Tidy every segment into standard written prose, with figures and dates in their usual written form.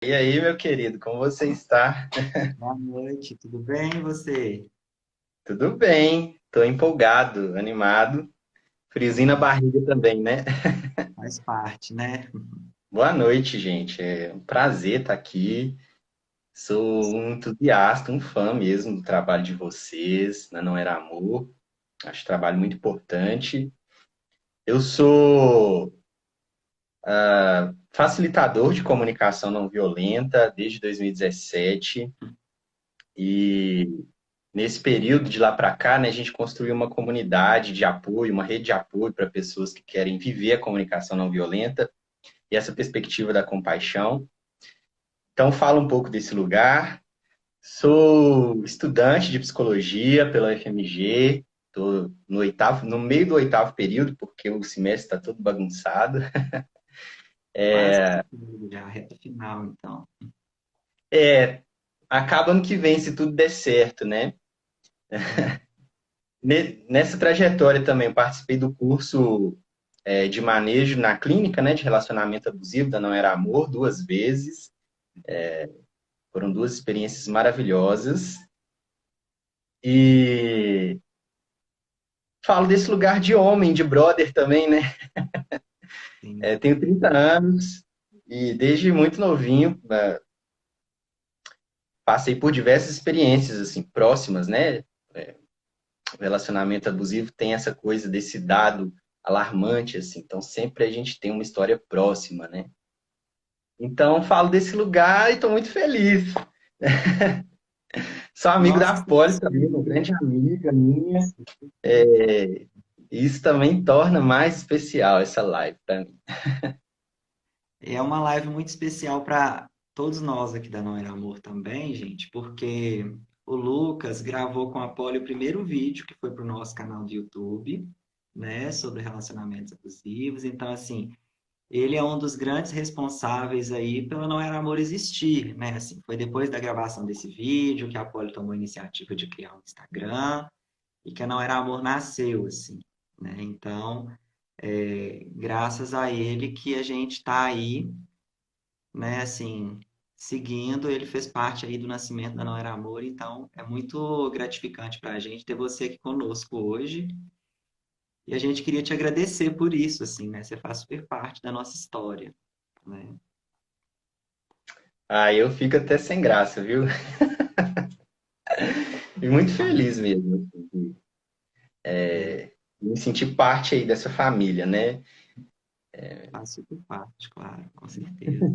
E aí, meu querido, como você está? Boa noite, tudo bem e você? Tudo bem, estou empolgado, animado, friozinho na Ah, barriga também, né? faz parte, né? Boa noite, gente. É um prazer estar aqui. Sou um entusiasta, um fã mesmo do trabalho de vocês, na Não Era Amor. Acho trabalho muito importante. Eu sou facilitador de comunicação não violenta desde 2017 e nesse período de lá para cá, né, a gente construiu uma comunidade de apoio, uma rede de apoio para pessoas que querem viver a comunicação não violenta e essa perspectiva da compaixão. Então, falo um pouco desse lugar. Sou estudante de psicologia pela UFMG. Estou no meio do oitavo período, porque o semestre está todo bagunçado. Quase concluído já, reta final, então. É, acaba ano que vem, se tudo der certo, né? Hum. Nessa trajetória também, eu participei do curso de manejo na clínica, né, de relacionamento abusivo da Não Era Amor, duas vezes. Foram duas experiências maravilhosas. E falo desse lugar de homem, de brother também, né? Sim. Tenho 30 anos e desde muito novinho passei por diversas experiências assim próximas, né? O relacionamento abusivo tem essa coisa desse dado alarmante, assim. Então sempre a gente tem uma história próxima, né? Então falo desse lugar e estou muito feliz. Sou amigo Nossa, da Poli também, uma grande amiga minha. Isso também torna mais especial essa live para mim. é uma live muito especial para todos nós aqui da Não Era Amor também, gente, porque o Lucas gravou com a Polly o primeiro vídeo que foi para o nosso canal do YouTube, né, sobre relacionamentos abusivos. Então, assim, ele é um dos grandes responsáveis aí pelo Não Era Amor existir, né? Assim, foi depois da gravação desse vídeo que a Polly tomou a iniciativa de criar um Instagram e que a Não Era Amor nasceu, assim, né? Então, graças a ele que a gente está aí, né? Assim, seguindo, ele fez parte aí do nascimento da Não Era Amor, então é muito gratificante para a gente ter você aqui conosco hoje. E a gente queria te agradecer por isso, assim, né? Você faz super parte da nossa história, né? Aí eu fico até sem graça, viu? E muito feliz mesmo, assim, É, de me sentir parte aí dessa família, né? faz super parte, claro, com certeza.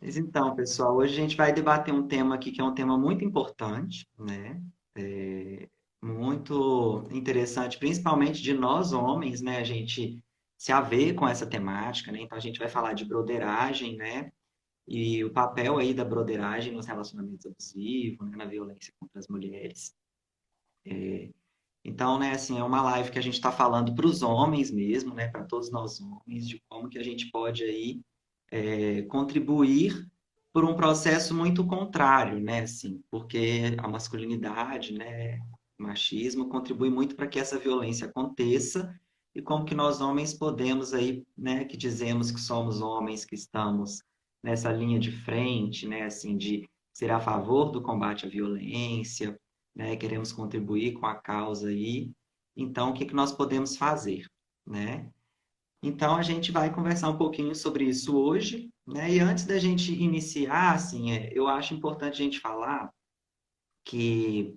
Mas então, pessoal, hoje a gente vai debater um tema aqui que é um tema muito importante, né? Muito interessante, principalmente de nós homens, né? A gente se haver com essa temática, né? Então a gente vai falar de broderagem, né? E o papel aí da broderagem nos relacionamentos abusivos, né? Na violência contra as mulheres. Então, né, assim, é uma live que a gente está falando para os homens mesmo, né? Para todos nós homens, de como que a gente pode aí contribuir por um processo muito contrário, né? Assim, porque a masculinidade, né, o machismo contribui muito para que essa violência aconteça e como que nós homens podemos aí, né, que dizemos que somos homens que estamos nessa linha de frente, né, assim, de ser a favor do combate à violência, né, queremos contribuir com a causa aí. Então, o que que nós podemos fazer, né? Então, a gente vai conversar um pouquinho sobre isso hoje, né? E antes da gente iniciar, assim, eu acho importante a gente falar que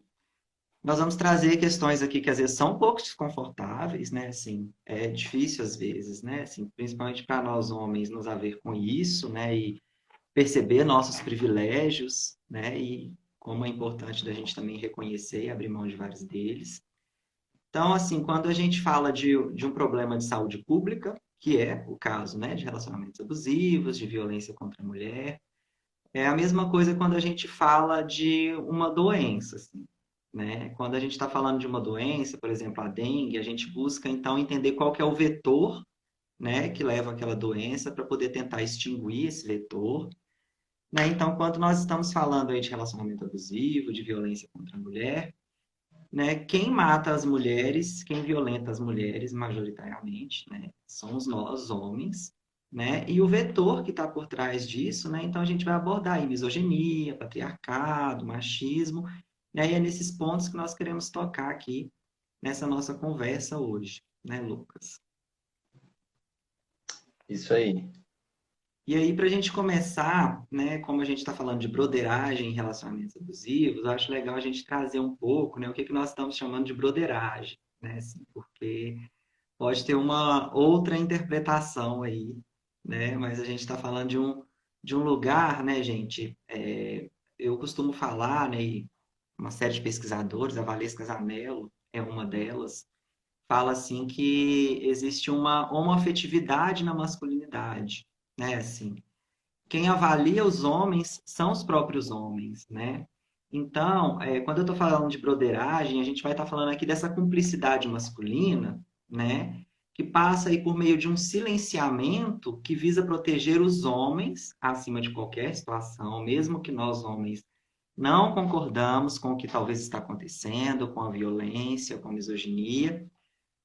nós vamos trazer questões aqui que às vezes são um pouco desconfortáveis, né? Assim, é difícil às vezes, né? Assim, principalmente para nós homens nos haver com isso, né? E perceber nossos privilégios, né? E como é importante da gente também reconhecer e abrir mão de vários deles. Então, assim, quando a gente fala de um problema de saúde pública, que é o caso, né, de relacionamentos abusivos, de violência contra a mulher, é a mesma coisa quando a gente fala de uma doença, assim, né? Quando a gente está falando de uma doença, por exemplo, a dengue, a gente busca, então, entender qual que é o vetor, né, que leva àquela doença para poder tentar extinguir esse vetor, né? Então, quando nós estamos falando aí de relacionamento abusivo, de violência contra a mulher, né? Quem mata as mulheres, quem violenta as mulheres, majoritariamente, né? Somos nós, homens, né? E o vetor que está por trás disso, né? Então a gente vai abordar aí misoginia, patriarcado, machismo, e aí é nesses pontos que nós queremos tocar aqui nessa nossa conversa hoje, né, Lucas? Isso aí. E aí, para a gente começar, né, como a gente está falando de broderagem em relacionamentos abusivos, eu acho legal a gente trazer um pouco, né, o que que nós estamos chamando de broderagem, né, assim, porque pode ter uma outra interpretação aí, né, mas a gente está falando de um lugar, né, gente, eu costumo falar, né, e uma série de pesquisadores, a Valesca Zanello é uma delas, fala assim que existe uma homoafetividade na masculinidade, né, assim, quem avalia os homens são os próprios homens, né? Então, quando eu estou falando de broderagem, a gente vai estar falando aqui dessa cumplicidade masculina, né? Que passa aí por meio de um silenciamento que visa proteger os homens acima de qualquer situação, mesmo que nós homens não concordamos com o que talvez está acontecendo, com a violência, com a misoginia,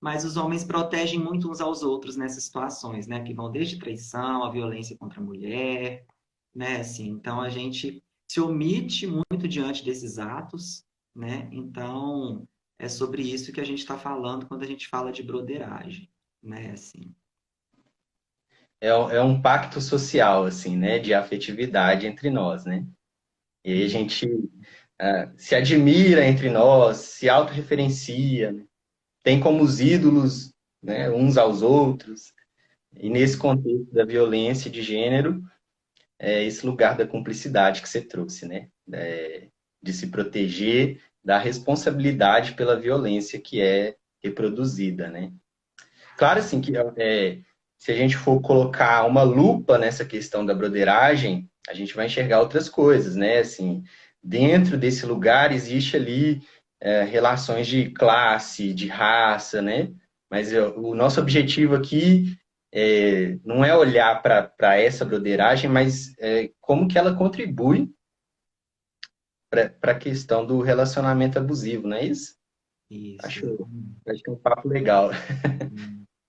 mas os homens protegem muito uns aos outros nessas situações, né? Que vão desde traição, a violência contra a mulher, né? Assim, então a gente se omite muito diante desses atos, né? Então é sobre isso que a gente está falando quando a gente fala de broderagem, né? Assim. É um pacto social, assim, né? De afetividade entre nós, né? E aí a gente se admira entre nós, se autorreferencia, né? Tem como os ídolos, né, uns aos outros. E nesse contexto da violência de gênero, é esse lugar da cumplicidade que você trouxe, né? De se proteger da responsabilidade pela violência que é reproduzida, né? Claro, assim, que se a gente for colocar uma lupa nessa questão da broderagem, a gente vai enxergar outras coisas, né? Assim, dentro desse lugar existe ali relações de classe, de raça, né? Mas o nosso objetivo aqui não é olhar para essa broderagem, mas como que ela contribui para a questão do relacionamento abusivo, não é isso? Isso, Acho, exatamente. acho que é um papo legal.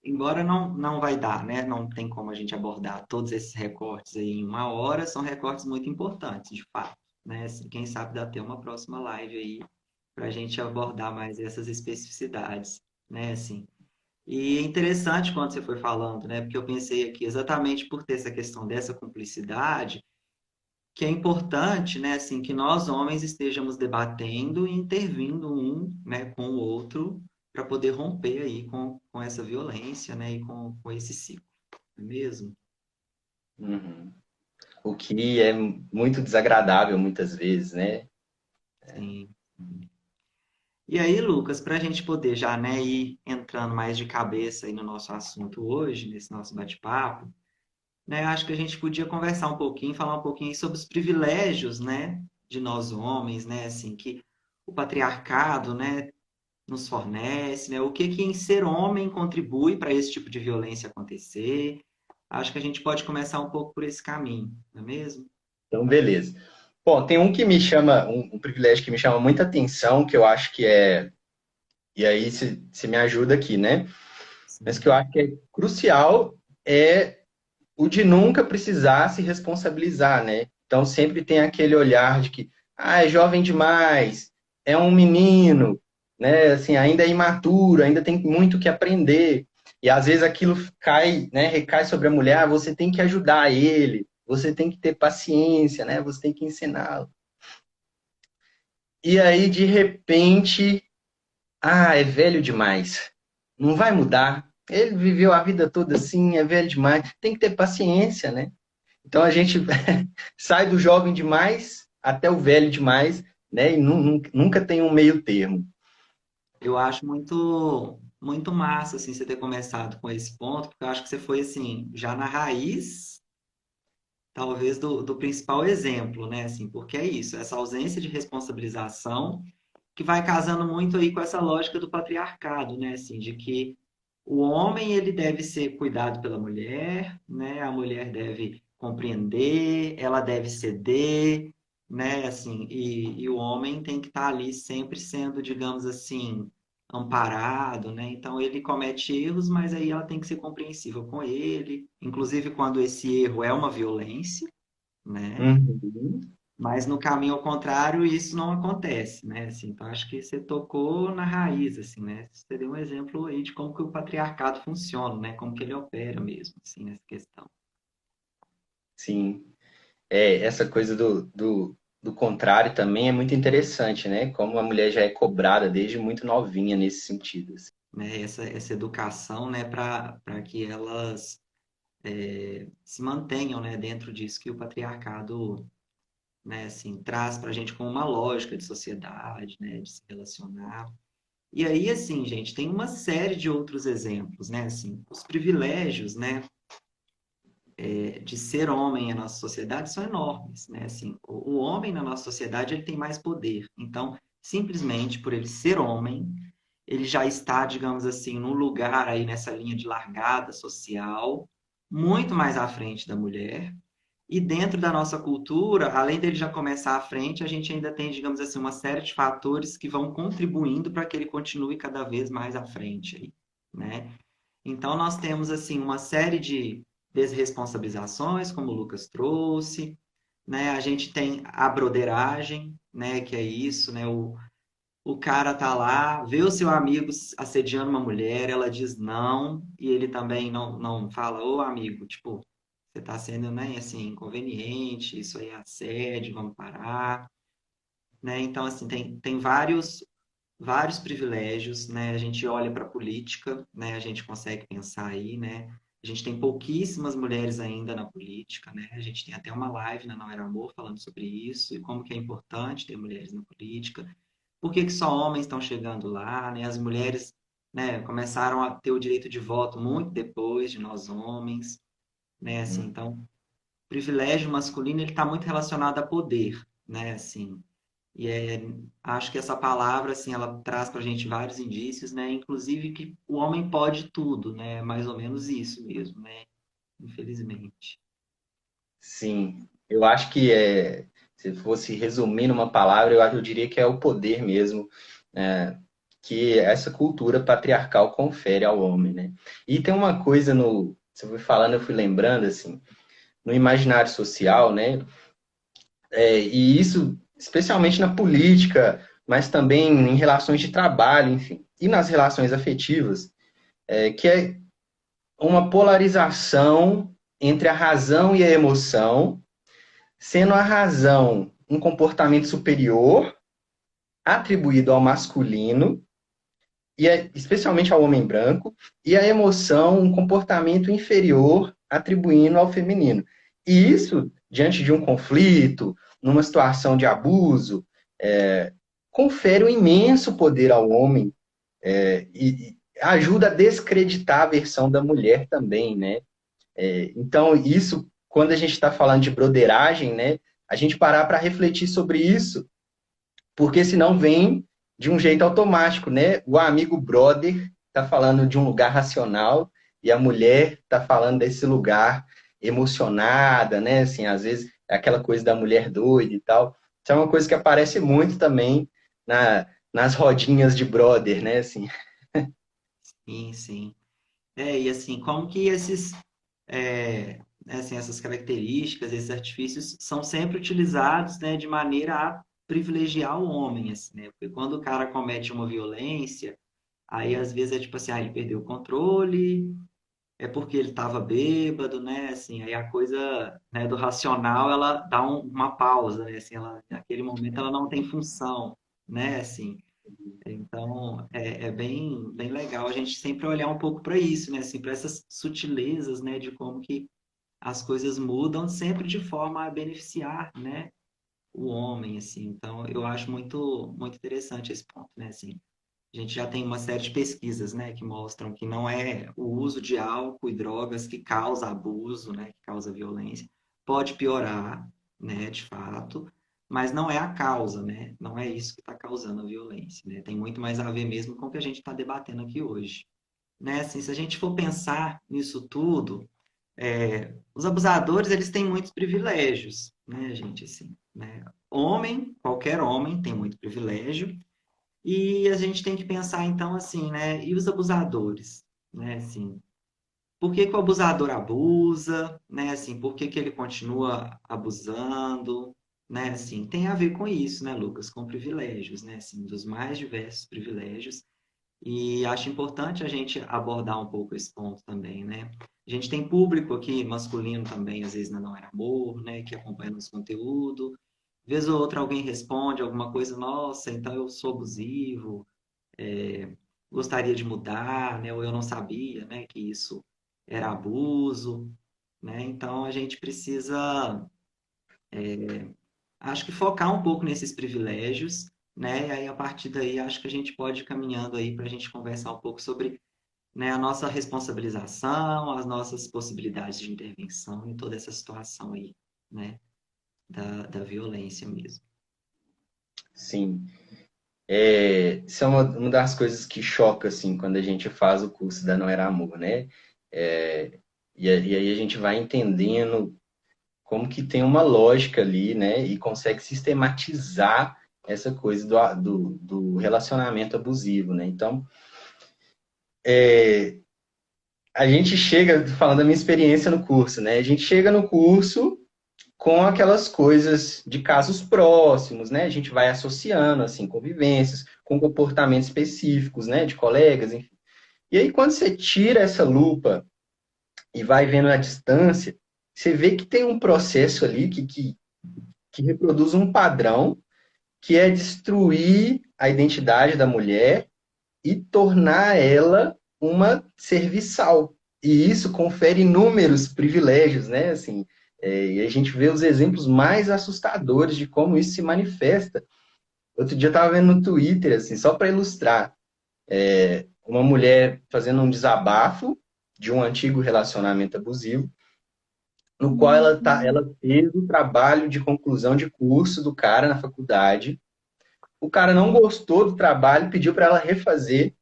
Embora não vai dar, né? Não tem como a gente abordar todos esses recortes aí em uma hora, são recortes muito importantes, de fato, né? Assim, quem sabe dá até uma próxima live aí para a gente abordar mais essas especificidades, né? Assim, e é interessante quando você foi falando, né? Porque eu pensei aqui exatamente por ter essa questão dessa cumplicidade, que é importante, né? Assim, que nós homens estejamos debatendo e intervindo um, né, com o outro para poder romper aí com essa violência, né? E com esse ciclo, não é mesmo? Uhum. O que é muito desagradável muitas vezes, né? Sim. E aí, Lucas, para a gente poder já, né, ir entrando mais de cabeça aí no nosso assunto hoje, nesse nosso bate-papo, né? Acho que a gente podia conversar um pouquinho, falar um pouquinho sobre os privilégios, né, de nós homens, né, assim, que o patriarcado, né, nos fornece, né? O que que em ser homem contribui para esse tipo de violência acontecer? Acho que a gente pode começar um pouco por esse caminho, não é mesmo? Então, beleza. Bom, tem um que me chama, um privilégio que me chama muita atenção, que eu acho que e aí se me ajuda aqui, né? Mas que eu Sim. acho que é crucial é o de nunca precisar se responsabilizar, né? Então sempre tem aquele olhar de que, é jovem demais, é um menino, né? Assim, ainda é imaturo, ainda tem muito que aprender. E às vezes aquilo cai, né, recai sobre a mulher, você tem que ajudar ele, você tem que ter paciência, né? Você tem que ensiná-lo. E aí, de repente, é velho demais. Não vai mudar. Ele viveu a vida toda assim, é velho demais. Tem que ter paciência, né? Então a gente sai do jovem demais até o velho demais, né? E nunca tem um meio termo. Eu acho muito massa assim você ter começado com esse ponto, porque eu acho que você foi assim, já na raiz, talvez do principal exemplo, né, assim, porque é isso, essa ausência de responsabilização que vai casando muito aí com essa lógica do patriarcado, né, assim, de que o homem ele deve ser cuidado pela mulher, né? A mulher deve compreender, ela deve ceder, né? Assim, e o homem tem que estar ali sempre sendo, digamos assim, amparado, né? Então ele comete erros, mas aí ela tem que ser compreensiva com ele, inclusive quando esse erro é uma violência, né? Uhum. Mas no caminho ao contrário, isso não acontece, né? Assim, então acho que você tocou na raiz, assim, né? Você deu um exemplo aí de como que o patriarcado funciona, né? Como que ele opera mesmo, assim, nessa questão. Sim. Essa coisa do contrário também é muito interessante, né? Como a mulher já é cobrada desde muito novinha nesse sentido, assim. Né? Essa educação, né? Para que elas se mantenham, né? Dentro disso que o patriarcado, né? Assim, traz para a gente como uma lógica de sociedade, né? De se relacionar. E aí, assim, gente, tem uma série de outros exemplos, né? Assim, os privilégios, né? De ser homem na nossa sociedade são enormes, né? Assim, o homem na nossa sociedade ele tem mais poder. Então, simplesmente por ele ser homem, ele já está, digamos assim, num lugar aí nessa linha de largada social, muito mais à frente da mulher. E dentro da nossa cultura, além dele já começar à frente, a gente ainda tem, digamos assim, uma série de fatores que vão contribuindo para que ele continue cada vez mais à frente aí, né? Então, nós temos, assim, uma série de desresponsabilizações, como o Lucas trouxe, né? A gente tem a broderagem, né? Que é isso, né? O cara tá lá, vê o seu amigo assediando uma mulher, ela diz não, e ele também não fala, ô amigo, tipo, você tá sendo, né, assim, inconveniente, isso aí é assédio, vamos parar, né? Então, assim, tem vários privilégios, né? A gente olha para a política, né? A gente consegue pensar aí, né? A gente tem pouquíssimas mulheres ainda na política, né? A gente tem até uma live na Não Era Amor falando sobre isso e como que é importante ter mulheres na política. Por que que só homens estão chegando lá, né? As mulheres, né, começaram a ter o direito de voto muito depois de nós homens, né? Assim, então, o privilégio masculino ele está muito relacionado a poder, né? Assim, e acho que essa palavra, assim, ela traz para a gente vários indícios, né? Inclusive que o homem pode tudo, né? Mais ou menos isso mesmo, né? Infelizmente. Sim, eu acho que se fosse resumir numa palavra, eu diria que é o poder mesmo, que essa cultura patriarcal confere ao homem, né? E tem uma coisa você foi falando, eu fui lembrando, assim, no imaginário social, né? E isso, especialmente na política, mas também em relações de trabalho, enfim, e nas relações afetivas, que é uma polarização entre a razão e a emoção, sendo a razão um comportamento superior, atribuído ao masculino, especialmente ao homem branco, e a emoção um comportamento inferior, atribuindo ao feminino. E isso, diante de um conflito, numa situação de abuso, confere um imenso poder ao homem e ajuda a descreditar a versão da mulher também, né? Então, isso, quando a gente está falando de broderagem, né? A gente parar para refletir sobre isso, porque senão vem de um jeito automático, né? O amigo brother está falando de um lugar racional e a mulher está falando desse lugar emocionada, né? Assim, às vezes é aquela coisa da mulher doida e tal. Isso é uma coisa que aparece muito também nas rodinhas de brother, né? Assim. Sim, sim. E assim, como que assim, essas características, esses artifícios são sempre utilizados, né, de maneira a privilegiar o homem, assim, né? Porque quando o cara comete uma violência, aí às vezes é tipo assim, ele perdeu o controle, é porque ele estava bêbado, né? Assim, aí a coisa, né, do racional, ela dá uma pausa, né? Assim, naquele momento ela não tem função, né? Assim, então é bem legal a gente sempre olhar um pouco para isso, né? Assim, para essas sutilezas, né? De como que as coisas mudam sempre de forma a beneficiar, né? O homem, assim. Então, eu acho muito interessante esse ponto, né? Assim, a gente já tem uma série de pesquisas, né, que mostram que não é o uso de álcool e drogas que causa abuso, né, que causa violência. Pode piorar, né, de fato, mas não é a causa, né? Não é isso que está causando a violência, né? Tem muito mais a ver mesmo com o que a gente está debatendo aqui hoje, né? Assim, se a gente for pensar nisso tudo, os abusadores, eles têm muitos privilégios, né, gente? Assim, né? Qualquer homem tem muito privilégio, E a gente tem que pensar, então, assim, né? E os abusadores, né? Assim, por que que o abusador abusa, né? Assim, por que que ele continua abusando, né? Assim, tem a ver com isso, né, Lucas? Com privilégios, né? Assim, dos mais diversos privilégios. E acho importante a gente abordar um pouco esse ponto também, né? A gente tem público aqui masculino também, às vezes Não Era Amor, né? Que acompanha nosso conteúdo. Vez ou outra alguém responde alguma coisa, nossa, então eu sou abusivo, gostaria de mudar, né? Ou eu não sabia, né? Que isso era abuso, né? Então a gente precisa, acho que focar um pouco nesses privilégios, né? E aí a partir daí acho que a gente pode ir caminhando aí para a gente conversar um pouco sobre, né, a nossa responsabilização, as nossas possibilidades de intervenção em toda essa situação aí, né? Da violência mesmo. Sim. Isso é uma das coisas que choca, assim, quando a gente faz o curso da Não Era Amor, né? E aí a gente vai entendendo como que tem uma lógica ali, né? E consegue sistematizar essa coisa do relacionamento abusivo, né? Então, a gente chega, falando da minha experiência no curso, né? A gente chega no curso com aquelas coisas de casos próximos, né? A gente vai associando, assim, convivências, com comportamentos específicos, né? De colegas, enfim. E aí, quando você tira essa lupa e vai vendo a distância, você vê que tem um processo ali que reproduz um padrão que é destruir a identidade da mulher e tornar ela uma serviçal. E isso confere inúmeros privilégios, né? Assim, e a gente vê os exemplos mais assustadores de como isso se manifesta. Outro dia eu estava vendo no Twitter, assim, só para ilustrar, uma mulher fazendo um desabafo de um antigo relacionamento abusivo, no qual ela fez o trabalho de conclusão de curso do cara na faculdade. O cara não gostou do trabalho, pediu para ela refazer,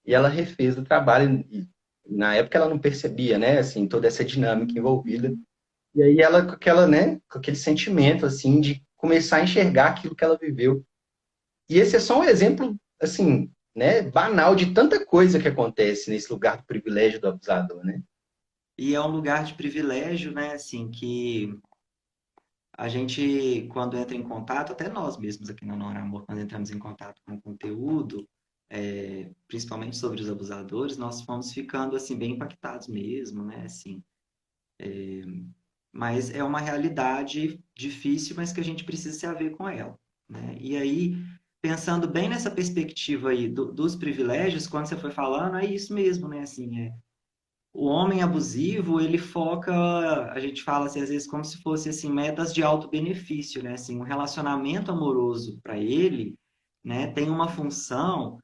e ela refez o trabalho. E na época ela não percebia, né, assim, toda essa dinâmica envolvida. E aí ela com aquela, né, com aquele sentimento assim de começar a enxergar aquilo que ela viveu. E esse é só um exemplo assim, né, banal de tanta coisa que acontece nesse lugar do privilégio do abusador, né? E é um lugar de privilégio, né? Assim, que a gente, quando entra em contato, até nós mesmos aqui no Não Era Amor, quando entramos em contato com o conteúdo, principalmente sobre os abusadores, nós fomos ficando, assim, bem impactados mesmo, né? Assim, mas é uma realidade difícil, mas que a gente precisa se haver com ela, né? E aí, pensando bem nessa perspectiva aí dos privilégios, quando você foi falando, é isso mesmo, né? Assim, o homem abusivo, ele foca, a gente fala assim, às vezes como se fosse assim, metas de alto benefício, né? Assim, um relacionamento amoroso para ele, né, tem uma função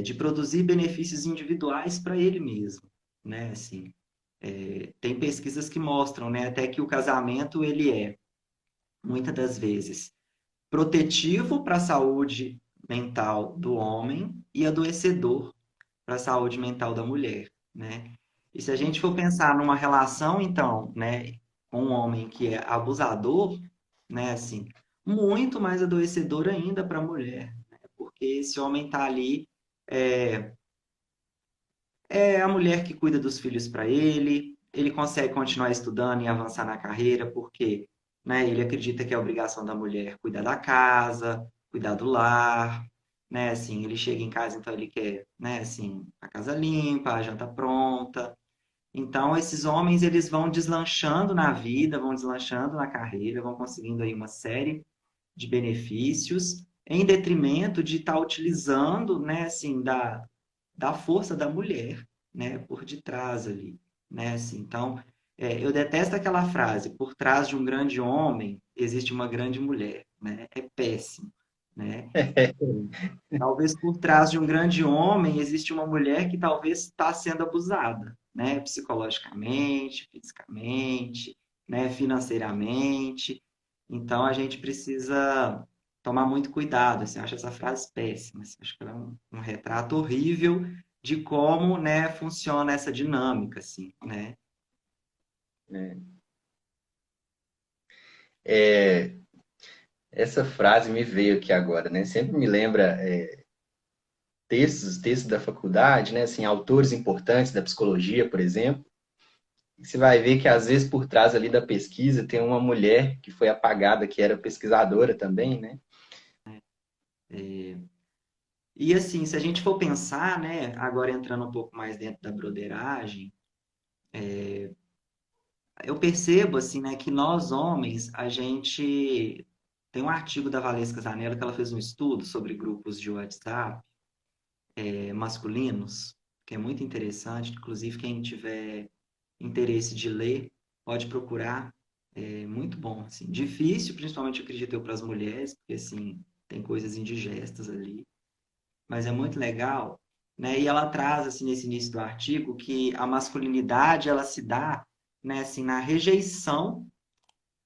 de produzir benefícios individuais para ele mesmo, né? Assim, tem pesquisas que mostram, né, até que o casamento ele é muitas das vezes protetivo para a saúde mental do homem e adoecedor para a saúde mental da mulher, né? E se a gente for pensar numa relação, então, né, com um homem que é abusador, né, assim, muito mais adoecedor ainda para a mulher, né? Porque esse homem está ali, é, é a mulher que cuida dos filhos para ele consegue continuar estudando e avançar na carreira, porque, né, ele acredita que é a obrigação da mulher cuidar da casa, cuidar do lar, né, assim, ele chega em casa, então ele quer, né, assim, a casa limpa, a janta pronta. Então, esses homens, eles vão deslanchando na vida, vão deslanchando na carreira, vão conseguindo aí uma série de benefícios, em detrimento de estar utilizando, né, assim, da força da mulher, né, por detrás ali, né, assim. Então, eu detesto aquela frase, por trás de um grande homem existe uma grande mulher, né? É péssimo, né? Talvez por trás de um grande homem existe uma mulher que talvez está sendo abusada, né? Psicologicamente, fisicamente, né? Financeiramente. Então a gente precisa tomar muito cuidado. Assim, eu acho essa frase péssima. Assim, acho que ela é um retrato horrível de como, né, funciona essa dinâmica, assim, né? É, essa frase me veio aqui agora, né? Sempre me lembra textos da faculdade, né? Assim, autores importantes da psicologia, por exemplo. E você vai ver que às vezes por trás ali da pesquisa tem uma mulher que foi apagada, que era pesquisadora também, né? E assim, se a gente for pensar, né, agora entrando um pouco mais dentro da broderagem, eu percebo assim, né, que nós homens, a gente tem um artigo da Valesca Zanella que ela fez um estudo sobre grupos de WhatsApp masculinos, que é muito interessante. Inclusive, quem tiver interesse de ler, pode procurar. É muito bom, assim. Difícil, principalmente, acredito eu, para as mulheres, porque, assim, tem coisas indigestas ali. Mas é muito legal, né? E ela traz, assim, nesse início do artigo, que a masculinidade, ela se dá, né, assim, na rejeição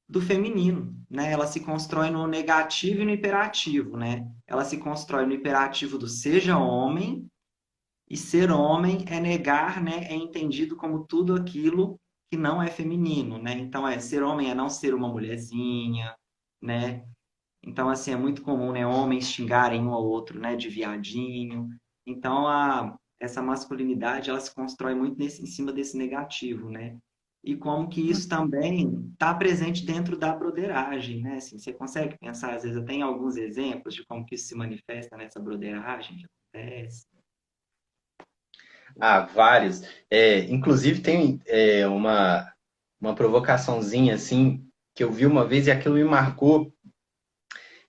do feminino, né? Ela se constrói no negativo e no imperativo, né? Ela se constrói no imperativo do seja homem, e ser homem é negar, né? É entendido como tudo aquilo que não é feminino, né? Então, ser homem é não ser uma mulherzinha, né? Então, assim, é muito comum, né? Homens xingarem um ao outro, né? De viadinho. Então, essa masculinidade, ela se constrói muito em cima desse negativo, né? E como que isso também está presente dentro da broderagem, né? Assim, você consegue pensar, às vezes, eu tenho alguns exemplos de como que isso se manifesta nessa broderagem que acontece. Ah, vários. Inclusive tem uma provocaçãozinha assim que eu vi uma vez e aquilo me marcou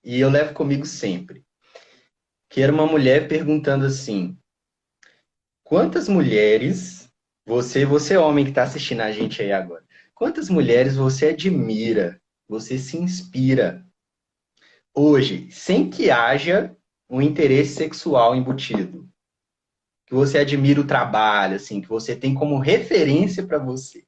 e eu levo comigo sempre. Que era uma mulher perguntando assim: quantas mulheres você homem que está assistindo a gente aí agora, quantas mulheres você admira, você se inspira hoje, sem que haja um interesse sexual embutido? Que você admira o trabalho, assim, que você tem como referência para você.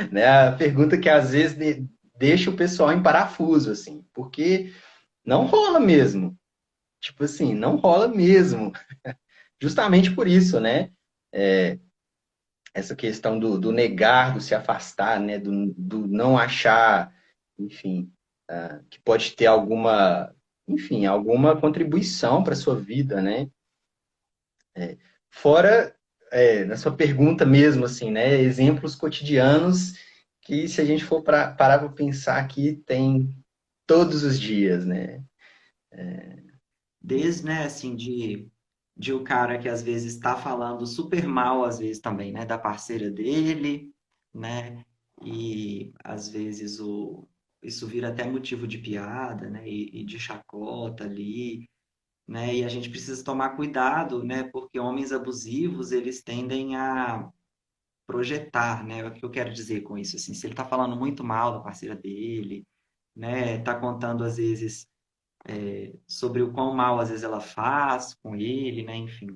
Né? A pergunta que às vezes deixa o pessoal em parafuso, assim, porque não rola mesmo. Tipo assim, não rola mesmo. Justamente por isso, né? Essa questão do negar, do se afastar, né? Do não achar, enfim, que pode ter enfim, alguma contribuição para sua vida, né? Fora, na sua pergunta mesmo, assim, né? Exemplos cotidianos que, se a gente for parar para pensar aqui, tem todos os dias, né? Desde, né, assim, de o cara que às vezes está falando super mal, às vezes também, né, da parceira dele, né, e às vezes isso vira até motivo de piada, né, e de chacota ali, né, e a gente precisa tomar cuidado, né, porque homens abusivos, eles tendem a projetar, né, o que eu quero dizer com isso, assim, se ele está falando muito mal da parceira dele, né, está contando às vezes sobre o quão mal às vezes ela faz com ele, né? Enfim.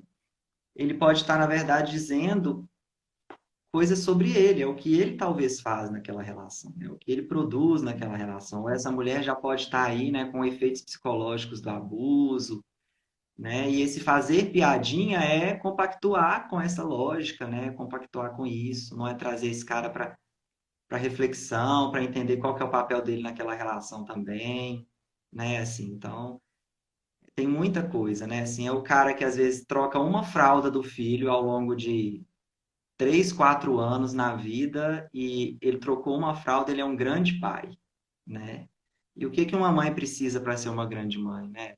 Ele pode estar, na verdade, dizendo coisas sobre ele, é o que ele talvez faz naquela relação, é o que ele produz naquela relação. Ou essa mulher já pode estar aí, né, com efeitos psicológicos do abuso, né? E esse fazer piadinha é compactuar com essa lógica, né? Compactuar com isso, não é trazer esse cara para reflexão, para entender qual que é o papel dele naquela relação também, né? Assim, então, tem muita coisa, né? Assim, é o cara que às vezes troca uma fralda do filho ao longo de 3, 4 anos na vida e ele trocou uma fralda, ele é um grande pai, né? E o que que uma mãe precisa para ser uma grande mãe, né?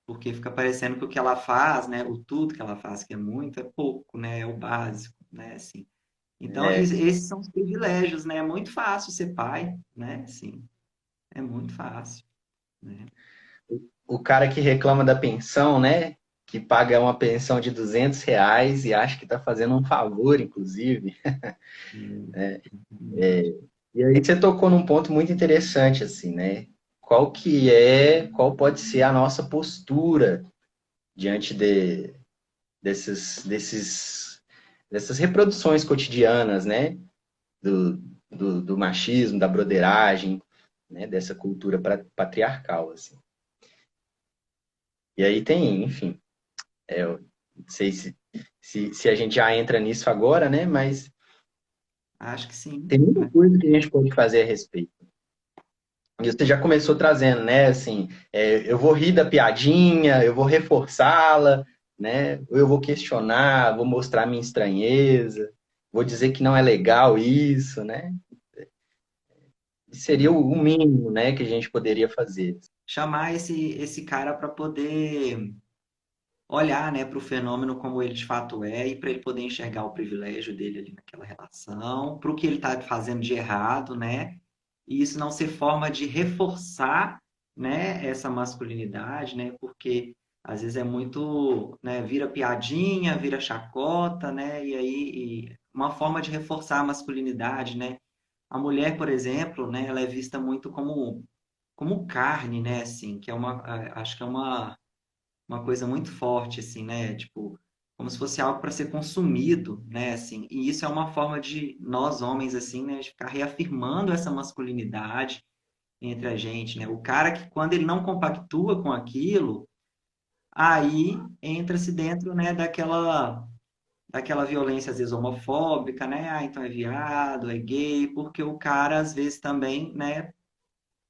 Porque fica parecendo que o que ela faz, né? O tudo que ela faz, que é muito, é pouco, né? É o básico, né? Assim. Então, É, esses são os privilégios, né? É muito fácil ser pai, né? Assim, é muito fácil, né? o cara que reclama da pensão, né? Que paga uma pensão de R$ 200 e acha que está fazendo um favor, inclusive. Exatamente. E aí você tocou num ponto muito interessante, assim, né? Qual pode ser a nossa postura diante dessas reproduções cotidianas, né? Do, do machismo, da broderagem, né? Dessa cultura patriarcal, assim. E aí tem, enfim, eu não sei se a gente já entra nisso agora, né? Mas Acho que sim, tem muita né? coisa que a gente pode fazer a respeito. E você já começou trazendo, né? Assim, eu vou rir da piadinha, eu vou reforçá-la, né? Ou eu vou questionar, vou mostrar minha estranheza, vou dizer que não é legal isso, né? Seria o mínimo, né, que a gente poderia fazer. Chamar esse cara para poder olhar, né, para o fenômeno como ele de fato é e para ele poder enxergar o privilégio dele ali naquela relação, para o que ele está fazendo de errado, né? E isso não ser forma de reforçar, né, essa masculinidade, né? Porque às vezes é muito, né, vira piadinha, vira chacota, né? E aí uma forma de reforçar a masculinidade, né? A mulher, por exemplo, né, ela é vista muito como carne, né, assim, que é acho que é uma coisa muito forte, assim, né? Tipo, como se fosse algo para ser consumido, né? Assim, e isso é uma forma de nós homens, assim, né? De ficar reafirmando essa masculinidade entre a gente, né? O cara que quando ele não compactua com aquilo, aí entra-se dentro, né? Daquela violência às vezes homofóbica, né? Ah, então é viado, é gay, porque o cara às vezes também, né?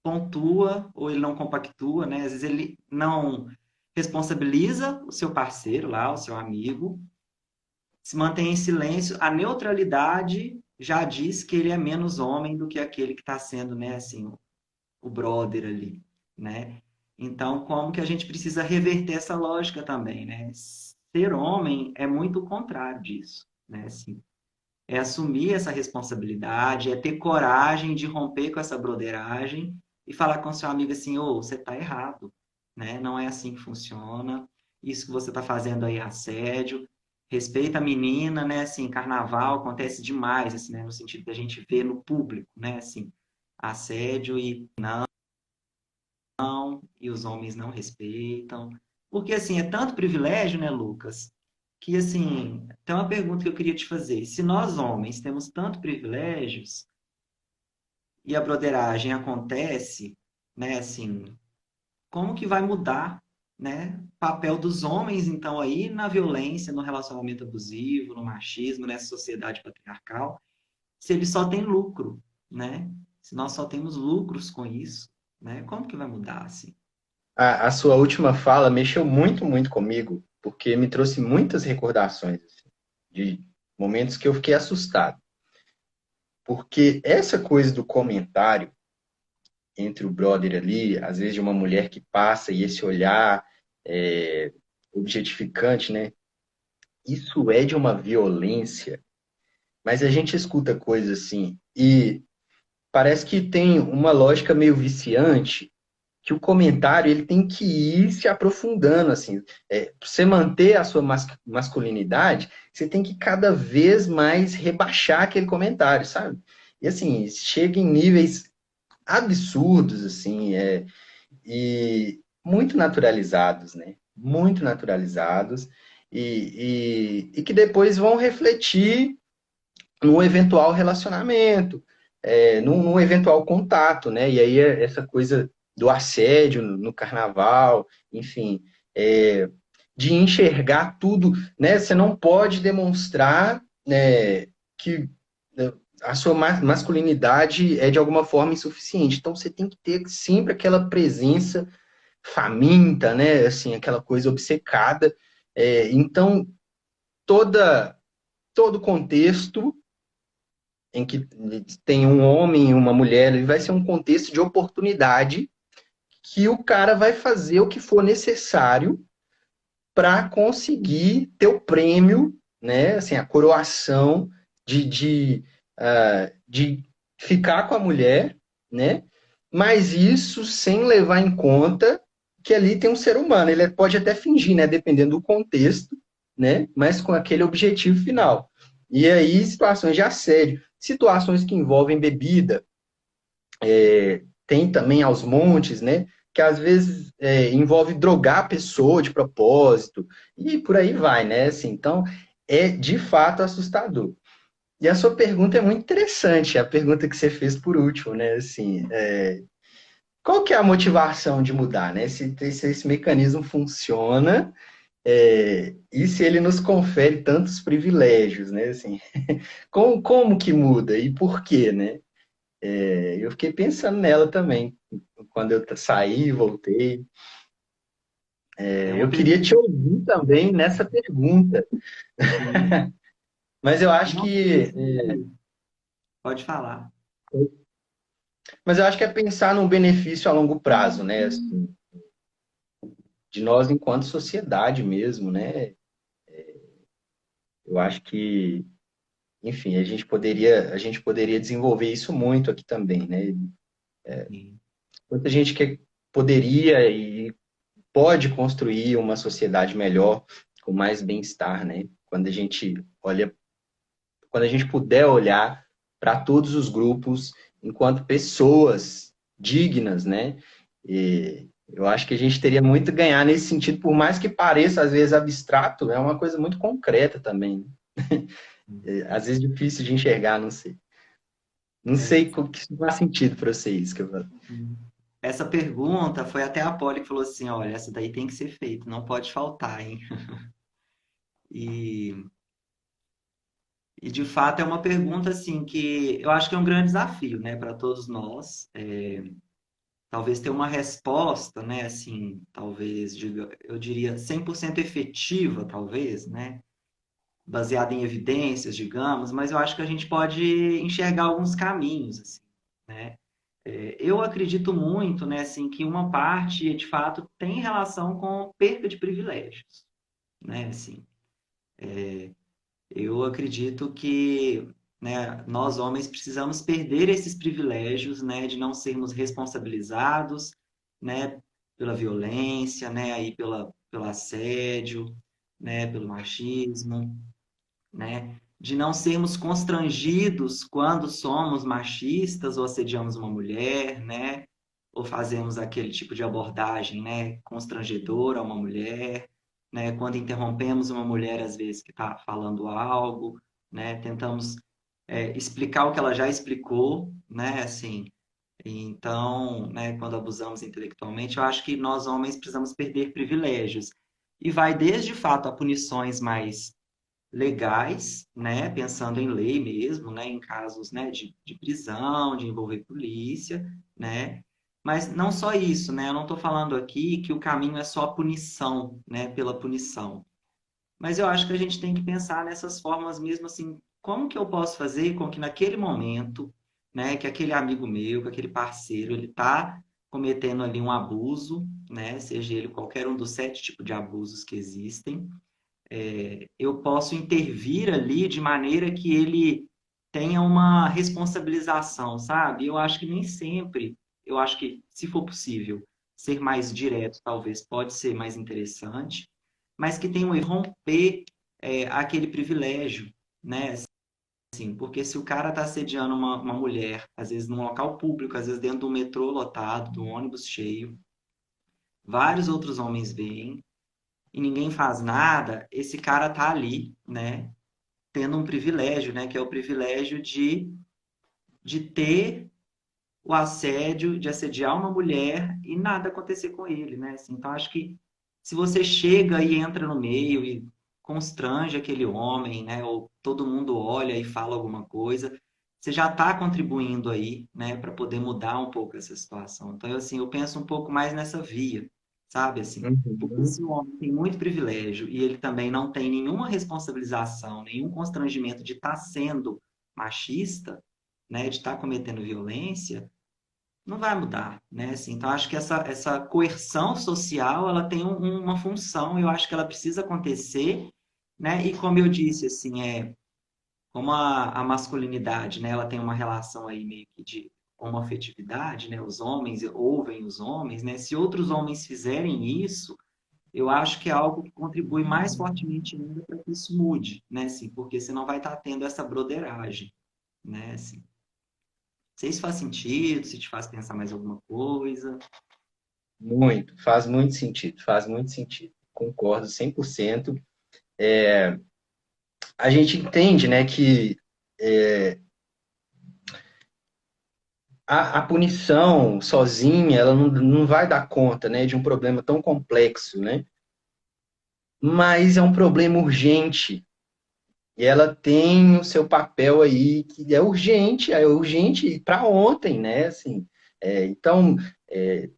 Pontua ou ele não compactua, né? Às vezes ele não responsabiliza o seu parceiro lá, o seu amigo, se mantém em silêncio. A neutralidade já diz que ele é menos homem do que aquele que está sendo, né, assim, o brother ali, né? Então, como que a gente precisa reverter essa lógica também, né? Ser homem é muito o contrário disso, né? Assim, é assumir essa responsabilidade, é ter coragem de romper com essa broderagem e falar com seu amigo assim, ô, você tá errado, né? Não é assim que funciona. Isso que você tá fazendo aí é assédio. Respeita a menina, né? Assim, carnaval acontece demais, assim, né? No sentido da gente ver no público, né? Assim, assédio e os homens não respeitam. Porque, assim, é tanto privilégio, né, Lucas? Que, assim, tem uma pergunta que eu queria te fazer. Se nós, homens, temos tanto privilégios e a broderagem acontece, né, assim, como que vai mudar, né, o papel dos homens, então, aí na violência, no relacionamento abusivo, no machismo, nessa sociedade patriarcal, se ele só tem lucro, né? Se nós só temos lucros com isso, né? Como que vai mudar, assim? A sua última fala mexeu muito, muito comigo, porque me trouxe muitas recordações assim, de momentos que eu fiquei assustado. Porque essa coisa do comentário entre o brother ali, às vezes de uma mulher que passa e esse olhar objetificante, né? Isso é de uma violência, mas a gente escuta coisas assim e parece que tem uma lógica meio viciante que o comentário ele tem que ir se aprofundando assim. Pra você manter a sua masculinidade, você tem que cada vez mais rebaixar aquele comentário, sabe? E assim, chega em níveis absurdos assim, e muito naturalizados, né? Muito naturalizados e que depois vão refletir num eventual relacionamento, num eventual contato, né? E aí essa coisa do assédio no carnaval, enfim, de enxergar tudo, né? Você não pode demonstrar, né, que né, a sua masculinidade é de alguma forma insuficiente. Então você tem que ter sempre aquela presença faminta, né? Assim, aquela coisa obcecada. Então toda todo contexto em que tem um homem e uma mulher, ele vai ser um contexto de oportunidade que o cara vai fazer o que for necessário para conseguir ter o prêmio, né? Assim, a coroação de ficar com a mulher, né? Mas isso sem levar em conta que ali tem um ser humano. Ele pode até fingir, né? Dependendo do contexto, né? Mas com aquele objetivo final. E aí, situações de assédio, situações que envolvem bebida, tem também aos montes, né? Que às vezes envolve drogar a pessoa de propósito, e por aí vai, né? Assim, então, é de fato assustador. E a sua pergunta é muito interessante, a pergunta que você fez por último, né? Assim, qual que é a motivação de mudar, né? Se esse mecanismo funciona, e se ele nos confere tantos privilégios, né? Assim, como que muda e por quê, né? Eu fiquei pensando nela também, quando eu saí, voltei. É uma Eu queria te pergunta ouvir também nessa pergunta, que mas eu eu acho não sei que, se pode falar. mas eu acho que é pensar num benefício a longo prazo, né? Assim, de nós enquanto sociedade mesmo, né? Eu acho que, enfim, a gente poderia desenvolver isso muito aqui também, né? Sim, Muita gente que poderia e pode construir uma sociedade melhor, com mais bem-estar, né? Quando a gente puder olhar para todos os grupos enquanto pessoas dignas, né? E eu acho que a gente teria muito a ganhar nesse sentido, por mais que pareça às vezes abstrato, é uma coisa muito concreta também. Às vezes difícil de enxergar, não sei. Não é, sei o que faz sentido para vocês que eu falo. sim. Essa pergunta foi até a Polly que falou assim, olha, essa daí tem que ser feita, não pode faltar, hein? E, e de fato é uma pergunta assim que eu acho que é um grande desafio, né, para todos nós. Talvez ter uma resposta, né, assim, talvez eu diria 100% efetiva, talvez, né, baseada em evidências, digamos, mas eu acho que a gente pode enxergar alguns caminhos, assim, né? Eu acredito muito, né, assim, que uma parte, de fato, tem relação com perda de privilégios, né, assim. Eu acredito que, né, nós homens precisamos perder esses privilégios, né, de não sermos responsabilizados, né, pela violência, né, aí pelo assédio, né, pelo machismo, né, de não sermos constrangidos quando somos machistas ou assediamos uma mulher, né, ou fazemos aquele tipo de abordagem, né, constrangedora a uma mulher, né, quando interrompemos uma mulher às vezes que está falando algo, né, tentamos explicar o que ela já explicou, né, assim. Então, né, quando abusamos intelectualmente, eu acho que nós homens precisamos perder privilégios. E vai desde, de fato, a punições mais legais, né, pensando em lei mesmo, né, em casos, né, de prisão, de envolver polícia, né, mas não só isso, né, eu não estou falando aqui que o caminho é só a punição, né, pela punição, mas eu acho que a gente tem que pensar nessas formas mesmo assim, como que eu posso fazer com que naquele momento, né, que aquele amigo meu, que aquele parceiro, ele está cometendo ali um abuso, né, seja ele qualquer um dos 7 tipos de abusos que existem, eu posso intervir ali de maneira que ele tenha uma responsabilização, sabe? Eu acho que nem sempre, eu acho que, se for possível, ser mais direto talvez pode ser mais interessante, mas que tenha um romper aquele privilégio, né? Assim, porque se o cara está assediando uma mulher, às vezes num local público, às vezes dentro do metrô lotado, do ônibus cheio, vários outros homens veem, e ninguém faz nada, esse cara tá ali, né, tendo um privilégio, né, que é o privilégio de ter o assédio, de assediar uma mulher e nada acontecer com ele, né? Assim, então acho que se você chega e entra no meio e constrange aquele homem, né, ou todo mundo olha e fala alguma coisa, você já está contribuindo aí, né, para poder mudar um pouco essa situação. Então, assim, eu penso um pouco mais nessa via, sabe, assim, porque Uhum. se o homem tem muito privilégio e ele também não tem nenhuma responsabilização, nenhum constrangimento de estar sendo machista, né, de estar cometendo violência, não vai mudar, né? Assim, então, acho que essa coerção social, ela tem uma função, eu acho que ela precisa acontecer, né? E como eu disse, assim, como a masculinidade, né? Ela tem uma relação aí meio que de homoafetividade, né? Os homens ouvem os homens, né? Se outros homens fizerem isso, eu acho que é algo que contribui mais fortemente ainda para que isso mude, né? Assim, porque você não vai estar tendo essa broderagem, né? Assim, não sei se faz sentido, se te faz pensar mais alguma coisa. Muito, faz muito sentido, faz muito sentido. Concordo 100%. A gente entende, né, que a punição sozinha, ela não vai dar conta, né, de um problema tão complexo, né? Mas é um problema urgente. e ela tem o seu papel aí que é urgente para ontem, né? Assim, então, é,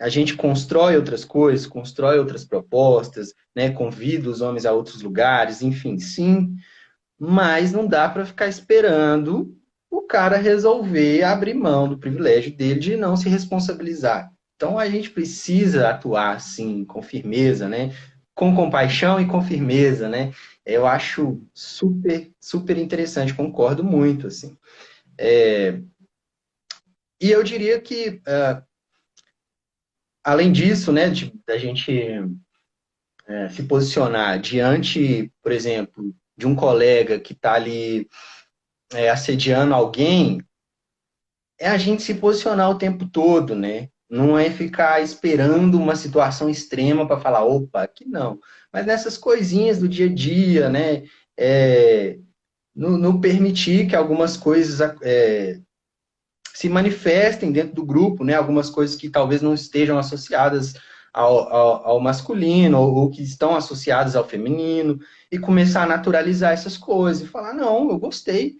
a gente constrói outras coisas, constrói outras propostas, né? Convida os homens a outros lugares, enfim, sim, mas não dá para ficar esperando o cara resolver abrir mão do privilégio dele de não se responsabilizar. Então a gente precisa atuar assim, com firmeza, né? Com compaixão e com firmeza, né? Eu acho super, super interessante, concordo muito, assim. E eu diria que, além disso, né, da gente se posicionar diante, por exemplo, de um colega que está ali assediando alguém, é a gente se posicionar o tempo todo, né? Não é ficar esperando uma situação extrema para falar, opa, aqui não. Mas nessas coisinhas do dia a dia, né? No permitir que algumas coisas se manifestem dentro do grupo, né? Algumas coisas que talvez não estejam associadas ao masculino ou que estão associadas ao feminino e começar a naturalizar essas coisas e falar, não, eu gostei.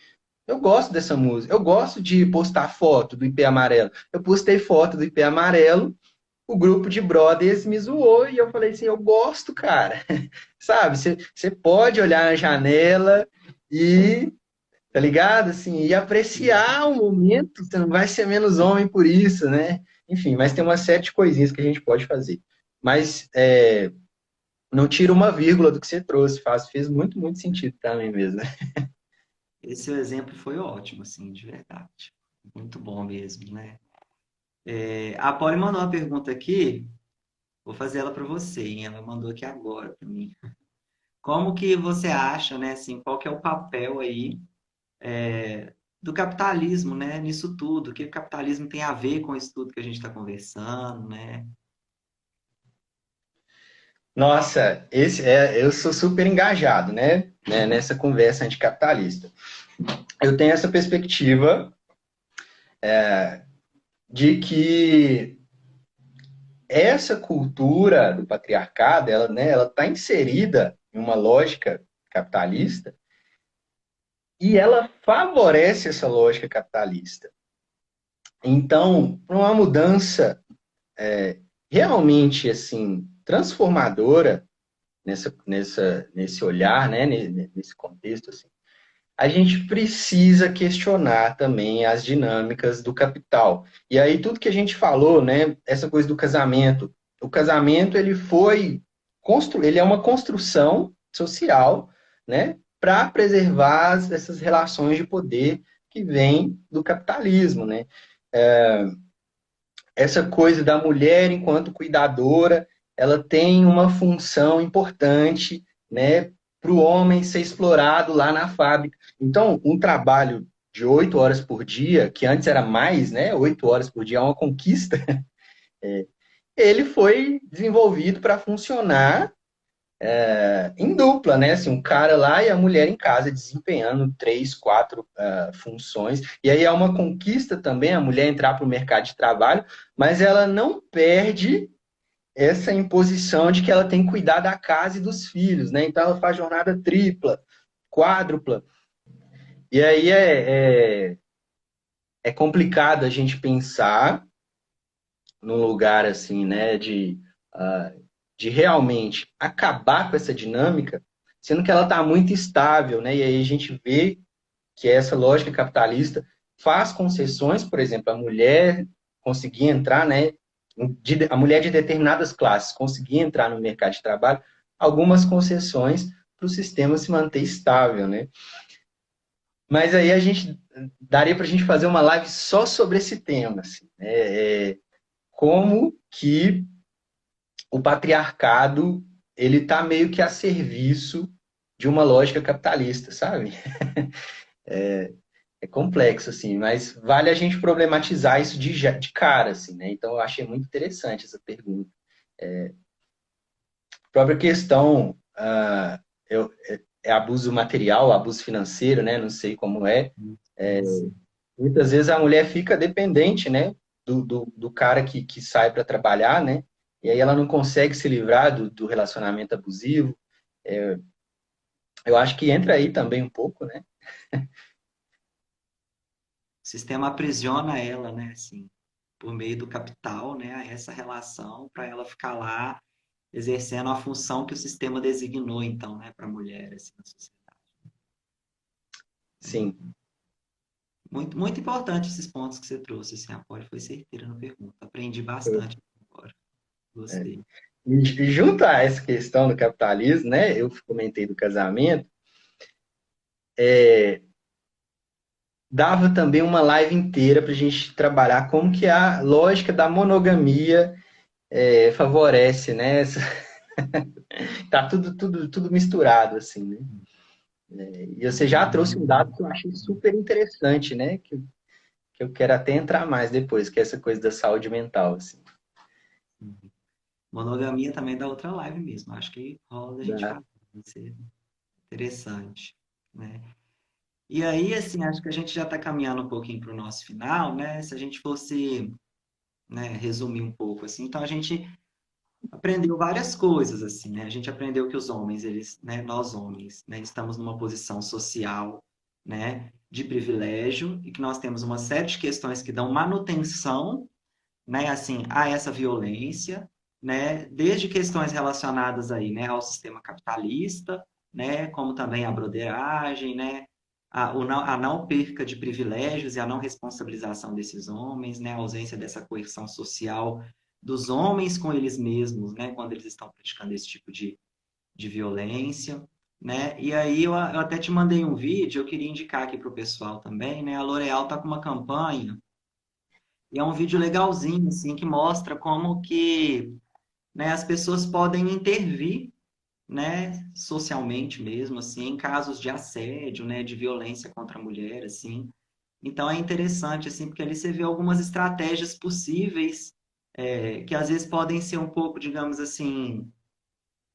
Eu gosto dessa música. Eu gosto de postar foto do IP Amarelo. Eu postei foto do IP Amarelo, o grupo de brothers me zoou e eu falei assim: eu gosto, cara. Sabe? Você pode olhar na janela e, tá ligado? Assim, e apreciar o momento. Você não vai ser menos homem por isso, né? Enfim, mas tem uma série de coisinhas que a gente pode fazer. Mas não tira uma vírgula do que você trouxe, fez muito, muito sentido também mesmo. Né? Esse exemplo foi ótimo, assim, de verdade. Muito bom mesmo, né? A Polly mandou uma pergunta aqui, vou fazer ela para você, hein? Ela mandou aqui agora para mim. Como que você acha, né, assim, qual que é o papel aí do capitalismo, né, nisso tudo? O que o capitalismo tem a ver com isso tudo que a gente está conversando, né? Nossa, eu sou super engajado, né, nessa conversa anticapitalista. Eu tenho essa perspectiva de que essa cultura do patriarcado, ela, né, ela está inserida em uma lógica capitalista e ela favorece essa lógica capitalista. Então, para uma mudança realmente assim transformadora nesse olhar, né, nesse contexto, assim, a gente precisa questionar também as dinâmicas do capital. E aí tudo que a gente falou, né, essa coisa do casamento, o casamento ele é uma construção social, né, para preservar essas relações de poder que vêm do capitalismo, né? Essa coisa da mulher enquanto cuidadora, ela tem uma função importante, né, para o homem ser explorado lá na fábrica. Então, um trabalho de 8 horas por dia, que antes era mais, né, 8 horas por dia é uma conquista, ele foi desenvolvido para funcionar em dupla, né? Assim, um cara lá e a mulher em casa desempenhando três, quatro funções. E aí é uma conquista também a mulher entrar para o mercado de trabalho, mas ela não perde essa imposição de que ela tem que cuidar da casa e dos filhos, né? Então ela faz jornada tripla, quádrupla. E aí é complicado a gente pensar num lugar assim, né, de realmente acabar com essa dinâmica, sendo que ela está muito estável, né? E aí a gente vê que essa lógica capitalista faz concessões, por exemplo, a mulher conseguir entrar, né? A mulher de determinadas classes conseguir entrar no mercado de trabalho, algumas concessões para o sistema se manter estável, né? Mas aí a gente daria para a gente fazer uma live só sobre esse tema, assim, né? Como que o patriarcado ele está meio que a serviço de uma lógica capitalista, sabe? É complexo, assim, mas vale a gente problematizar isso de cara, assim, né? Então, eu achei muito interessante essa pergunta. A própria questão é abuso material, abuso financeiro, né? Não sei como é. Muitas vezes a mulher fica dependente, né? Do cara que sai para trabalhar, né? E aí ela não consegue se livrar do relacionamento abusivo. Eu acho que entra aí também um pouco, né? O sistema aprisiona ela, né, assim, por meio do capital, né, a essa relação para ela ficar lá exercendo a função que o sistema designou, então, né, para a mulher, assim, na sociedade. Sim. Muito, muito importante esses pontos que você trouxe, assim, a Polly foi certeira na pergunta. Aprendi bastante agora. É. Gostei. E junto a essa questão do capitalismo, né? Eu comentei do casamento, dava também uma live inteira para a gente trabalhar como que a lógica da monogamia favorece, né? Tá tudo misturado, assim, né? E você já trouxe um dado que eu achei super interessante, né? Que eu quero até entrar mais depois, que é essa coisa da saúde mental, assim. Monogamia também dá outra live mesmo. Acho que rola da gente Da- falar. Vai ser interessante, né? E aí, assim, acho que a gente já está caminhando um pouquinho para o nosso final, né? Se a gente fosse, né, resumir um pouco, assim, então a gente aprendeu várias coisas, assim, né? A gente aprendeu que os homens, eles, né, nós homens, né, estamos numa posição social, né, de privilégio e que nós temos uma série de questões que dão manutenção, né, assim, a essa violência, né, desde questões relacionadas aí, né, ao sistema capitalista, né, como também a broderagem, né, a não perca de privilégios e a não responsabilização desses homens, né, a ausência dessa coerção social dos homens com eles mesmos, né, quando eles estão praticando esse tipo de violência, né? E aí eu até te mandei um vídeo, eu queria indicar aqui para o pessoal também, né? A L'Oréal está com uma campanha e é um vídeo legalzinho, assim, que mostra como que, né, as pessoas podem intervir, né, socialmente mesmo, assim, em casos de assédio, né, de violência contra a mulher, assim. Então é interessante, assim, porque ali você vê algumas estratégias possíveis, que às vezes podem ser um pouco, digamos assim,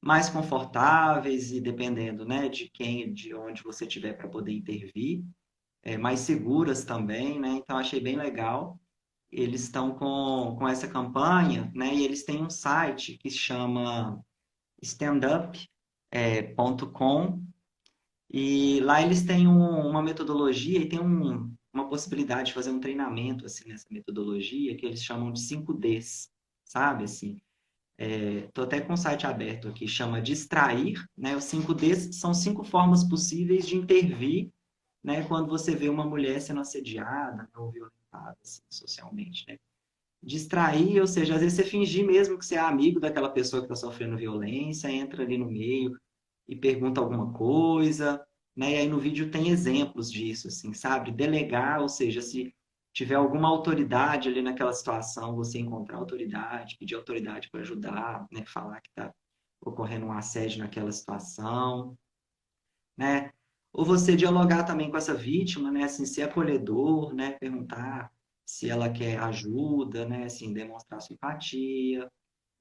mais confortáveis e dependendo, né, de quem, de onde você tiver para poder intervir, mais seguras também, né? Então achei bem legal. Eles estão com essa campanha, né? E eles têm um site que se chama standup.com e lá eles têm uma metodologia e tem uma possibilidade de fazer um treinamento assim nessa metodologia que eles chamam de 5Ds, sabe? Assim, estou até com o site aberto aqui, chama Distrair, né? Os 5Ds são 5 formas possíveis de intervir, né? Quando você vê uma mulher sendo assediada, né, ou violentada assim, socialmente, né? Distrair, ou seja, às vezes você fingir mesmo que você é amigo daquela pessoa que está sofrendo violência, entra ali no meio e pergunta alguma coisa, né? E aí no vídeo tem exemplos disso, assim, sabe? Delegar, ou seja, se tiver alguma autoridade ali naquela situação, você encontrar autoridade, pedir autoridade para ajudar, né? Falar que está ocorrendo um assédio naquela situação, né? Ou você dialogar também com essa vítima, né? Assim, ser acolhedor, né? Perguntar se ela quer ajuda, né? Assim, demonstrar simpatia,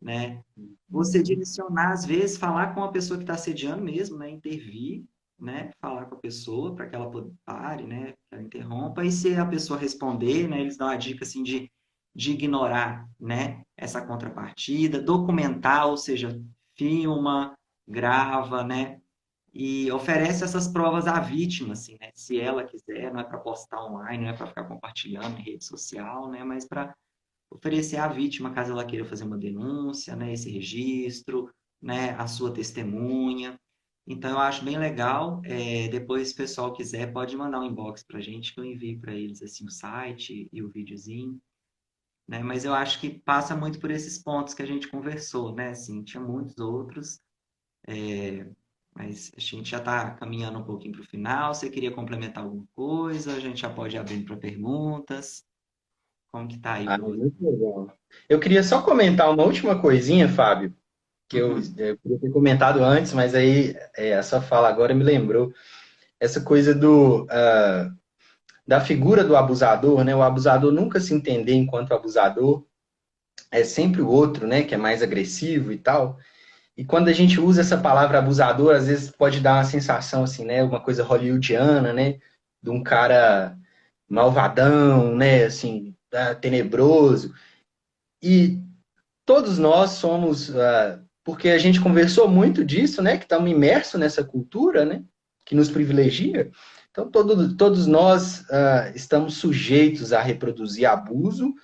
né? Você direcionar, às vezes, falar com a pessoa que está assediando mesmo, né? Intervir, né? Falar com a pessoa para que ela pare, né? Que ela interrompa. E se a pessoa responder, né? Eles dão a dica, assim, de ignorar, né? Essa contrapartida, documentar, ou seja, filma, grava, né? E oferece essas provas à vítima, assim, né? Se ela quiser, não é para postar online, não é para ficar compartilhando em rede social, né? Mas para oferecer à vítima, caso ela queira fazer uma denúncia, né? Esse registro, né? A sua testemunha. Então, eu acho bem legal. Depois, se o pessoal quiser, pode mandar um inbox para a gente, que eu envio para eles, assim, o site e o videozinho, né? Mas eu acho que passa muito por esses pontos que a gente conversou, né? Assim, tinha muitos outros, mas a gente já está caminhando um pouquinho para o final. Você queria complementar alguma coisa? A gente já pode ir abrindo para perguntas. Como que tá aí Ah, para você? muito legal. Eu queria só comentar uma última coisinha, Fábio, que Uhum. eu queria ter comentado antes, mas aí a sua fala agora me lembrou. Essa coisa da figura do abusador, né? O abusador nunca se entender enquanto abusador, é sempre o outro, né? Que é mais agressivo e tal. E quando a gente usa essa palavra abusador, às vezes pode dar uma sensação assim, né? Uma coisa hollywoodiana, né? De um cara malvadão, né? Assim, tenebroso. E todos nós somos, porque a gente conversou muito disso, né? Que estamos imersos nessa cultura, né? que nos privilegia. Então, todos nós estamos sujeitos a reproduzir abuso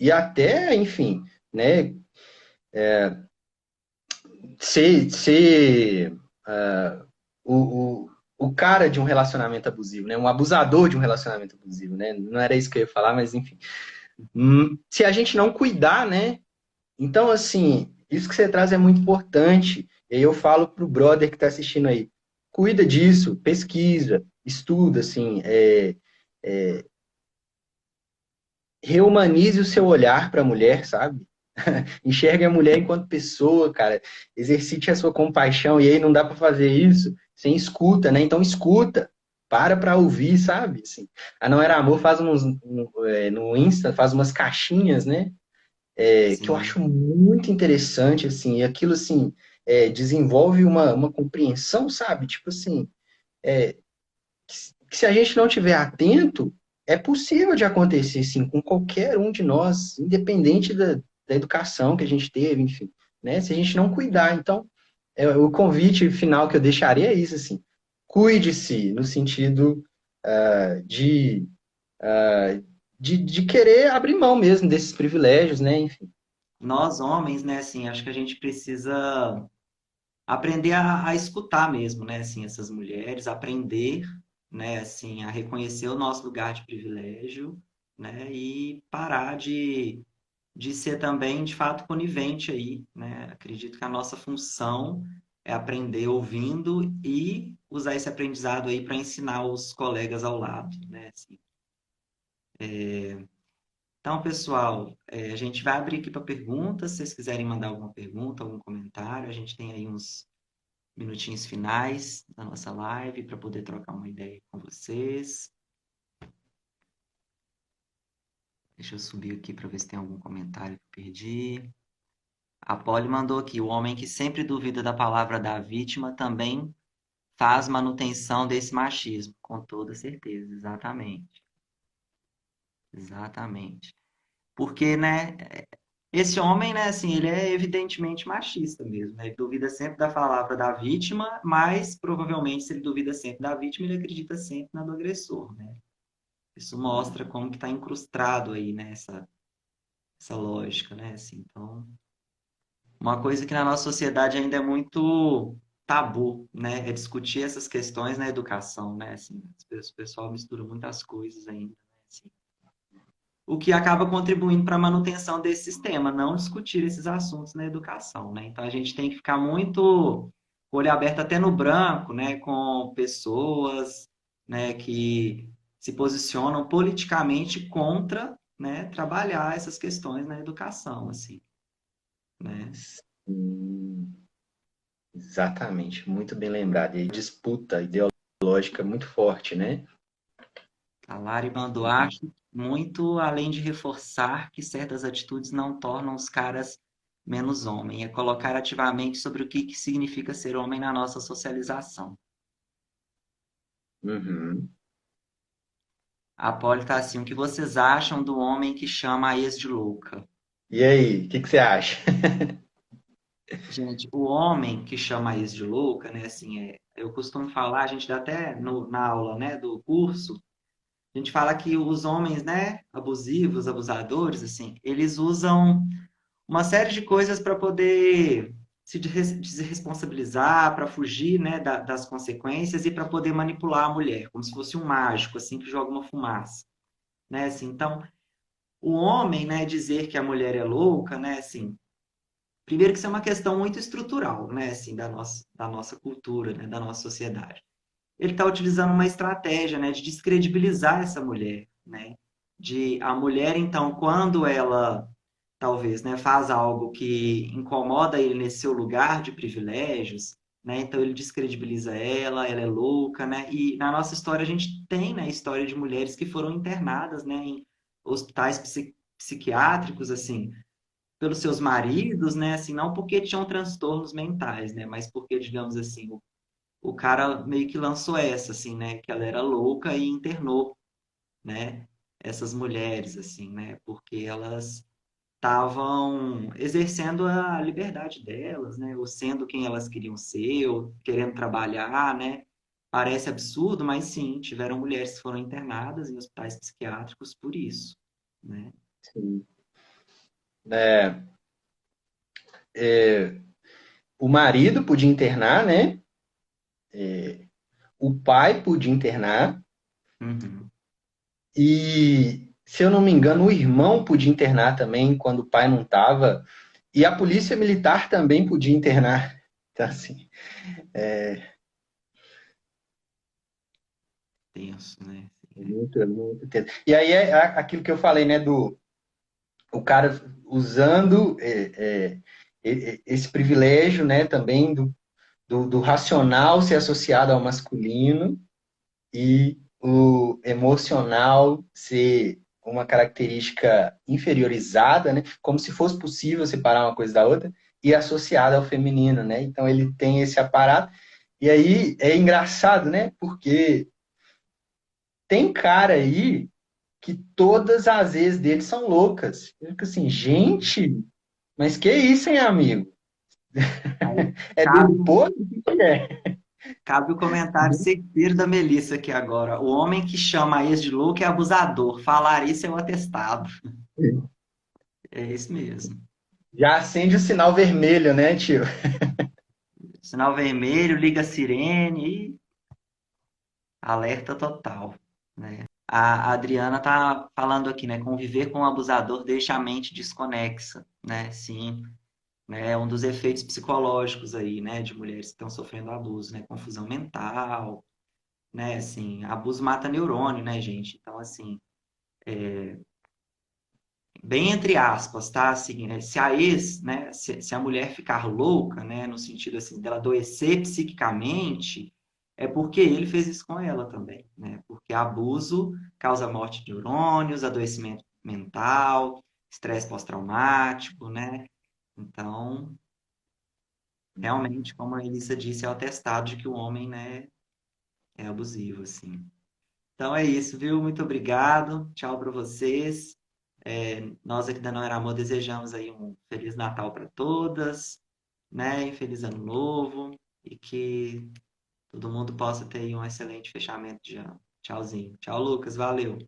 e até, enfim, né, ser o, o cara de um relacionamento abusivo, né, um abusador de um relacionamento abusivo, né? Não era isso que eu ia falar, mas enfim. Se a gente não cuidar, né? Então, assim, isso que você traz é muito importante. E aí eu falo pro brother que está assistindo aí, cuida disso, pesquisa, estuda, assim, reumanize o seu olhar para a mulher, sabe? Enxergue a mulher enquanto pessoa, cara. Exercite a sua compaixão. E aí não dá para fazer isso sem escuta, né? Então escuta. Para ouvir, sabe? Assim, a Não Era Amor faz no Insta, faz umas caixinhas, né? Que eu Sim, acho muito interessante, assim, e aquilo, assim, desenvolve uma compreensão, sabe? Tipo assim, que se a gente não tiver atento, é possível de acontecer, sim, com qualquer um de nós, independente da educação que a gente teve, enfim, né? Se a gente não cuidar. Então, o convite final que eu deixaria é isso, assim, cuide-se, no sentido de, de querer abrir mão mesmo desses privilégios, né? Enfim. nós homens, né, assim, acho que a gente precisa aprender a escutar mesmo, né, assim, essas mulheres, aprender, né, assim, a reconhecer o nosso lugar de privilégio, né, e parar de ser também, de fato, conivente aí, né? Acredito que a nossa função é aprender ouvindo e usar esse aprendizado aí para ensinar os colegas ao lado, né? Assim, então, pessoal, a gente vai abrir aqui para perguntas. Se vocês quiserem mandar alguma pergunta, algum comentário, a gente tem aí uns minutinhos finais da nossa live para poder trocar uma ideia com vocês. Deixa eu subir aqui para ver se tem algum comentário que eu perdi. A Polly mandou aqui: o homem que sempre duvida da palavra da vítima também faz manutenção desse machismo, com toda certeza, exatamente. Exatamente. Porque, né, esse homem, né, assim, ele é evidentemente machista mesmo, né? Ele duvida sempre da palavra da vítima, mas provavelmente se ele duvida sempre da vítima, ele acredita sempre na do agressor, né? Isso mostra como que está incrustado aí, né, essa lógica, né? Assim, então, uma coisa que na nossa sociedade ainda é muito tabu, né? É discutir essas questões na educação, né? Assim, o pessoal mistura muitas coisas ainda, né? Assim, o que acaba contribuindo para a manutenção desse sistema, não discutir esses assuntos na educação, né? Então a gente tem que ficar muito com o olho aberto até no branco, né? Com pessoas, né? Que se posicionam politicamente contra, né? Trabalhar essas questões na educação, assim, né? Hum, Exatamente, muito bem lembrado. E aí, disputa ideológica muito forte, né? A Lari mandou, acho muito além de reforçar que certas atitudes não tornam os caras menos homem, é colocar ativamente sobre o que significa ser homem na nossa socialização. Uhum. A Polly tá assim, o que vocês acham do homem que chama a ex de louca? E aí, o que que você acha? Gente, o homem que chama a ex de louca, né, assim, eu costumo falar, a gente dá até na aula, né, do curso, a gente fala que os homens, né, abusivos, abusadores, assim, eles usam uma série de coisas para poder se desresponsabilizar, para fugir, né, das consequências e para poder manipular a mulher, como se fosse um mágico, assim, que joga uma fumaça, né, assim, então, o homem, né, dizer que a mulher é louca, né, assim, primeiro que isso é uma questão muito estrutural, né, assim, da nossa cultura, né, da nossa sociedade. Ele está utilizando uma estratégia, né, de descredibilizar essa mulher, né, de a mulher, então, quando ela talvez, né, faz algo que incomoda ele nesse seu lugar de privilégios, né? Então ele descredibiliza ela é louca, né? E na nossa história a gente tem, né, história de mulheres que foram internadas, né, em hospitais psiquiátricos, assim, pelos seus maridos, né, assim, não porque tinham transtornos mentais, né, mas porque, digamos assim, o cara meio que lançou essa, assim, né, que ela era louca e internou, né, essas mulheres, assim, né, porque elas estavam exercendo a liberdade delas, né? Ou sendo quem elas queriam ser, ou querendo trabalhar, né? parece absurdo, mas sim, tiveram mulheres que foram internadas em hospitais psiquiátricos por isso, né? Sim. É, é, o marido podia internar, né? O pai podia internar Uhum. e, se eu não me engano, o irmão podia internar também quando o pai não estava. E a polícia militar também podia internar. Então, assim, Tenso, né? muito, muito tenso. E aí é aquilo que eu falei, né? O cara usando esse privilégio, né? Também do racional ser associado ao masculino e o emocional ser uma característica inferiorizada, né? Como se fosse possível separar uma coisa da outra e associada ao feminino, né? Então ele tem esse aparato. E aí é engraçado, né? Porque tem cara aí que todas as vezes dele são loucas. Eu fico assim, gente, mas que isso, hein, amigo? Aí É cabe, dedo podre? O que é? cabe o comentário certeiro da Melissa aqui agora. O homem que chama a ex de louco é abusador. Falar isso é o atestado. É isso mesmo. Já acende o sinal vermelho, né, tio? Sinal vermelho, liga a sirene e alerta total, né? A Adriana tá falando aqui, né? Conviver com o abusador deixa a mente desconexa, né? Sim, né? É um dos efeitos psicológicos aí, né? De mulheres que estão sofrendo abuso, né? Confusão mental, né? Assim, abuso mata neurônio, né, gente? Então, assim, bem entre aspas, tá? Assim, né? Se a ex, né? Se a mulher ficar louca, né? No sentido, assim, dela adoecer psiquicamente, é porque ele fez isso com ela também, né? Porque abuso causa morte de neurônios, adoecimento mental, estresse pós-traumático, né? Então, realmente, como a Elissa disse, é o atestado de que o homem, né, é abusivo, assim. Então é isso, viu? Muito obrigado. Tchau para vocês. Nós aqui da Não Era Amor desejamos aí um Feliz Natal para todas, né? E Feliz Ano Novo. E que todo mundo possa ter aí um excelente fechamento de ano. Tchauzinho. Tchau, Lucas. Valeu.